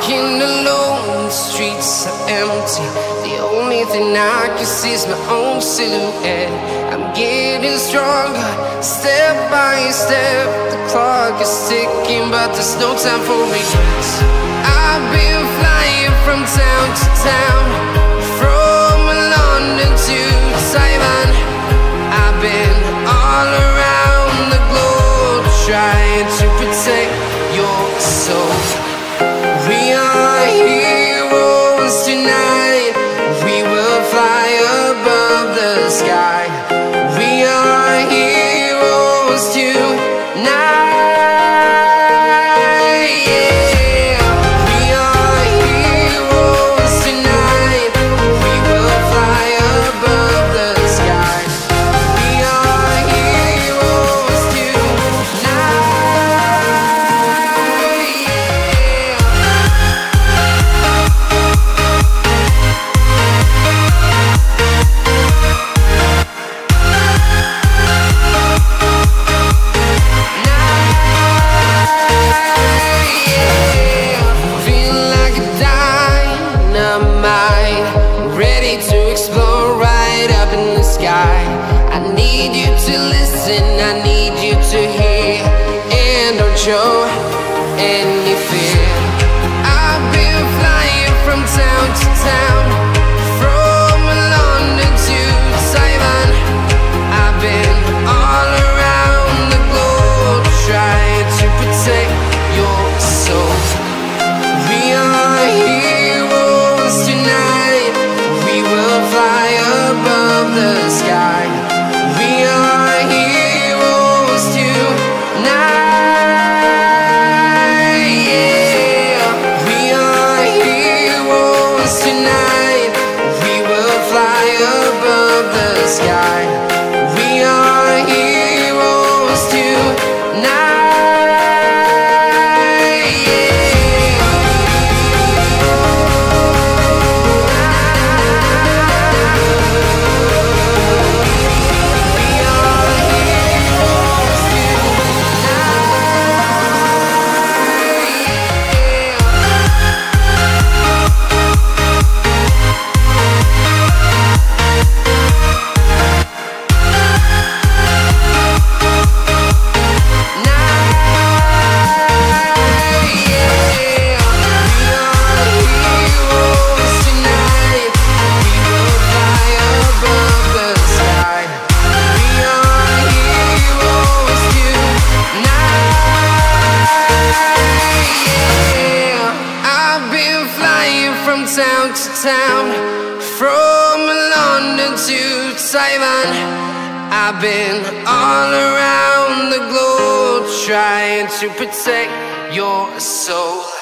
walking alone, the streets are empty. The only thing I can see is my own silhouette. I'm getting stronger, step by step. The clock is ticking, but there's no time for regrets. I've been flying from town to town, from London to Taiwan. I've been all around the globe, trying to protect your soul. We are heroes tonight. We will fly above the sky. We are heroes tonight. Yeah. We are heroes tonight. We will fly above the sky. We are heroes tonight. To explore right up in the sky. I need you to listen, I need you to hear, and don't show any fear. I've been flying from town to town, from London to Taiwan. I've been all around the globe, trying to protect your soul. We are heroes tonight. We will fly above the sky. We are heroes tonight. Yeah. We are heroes tonight. We will fly above the sky. We are heroes tonight. From town to town, from London to Taiwan. I've been all around the globe, trying to protect your soul.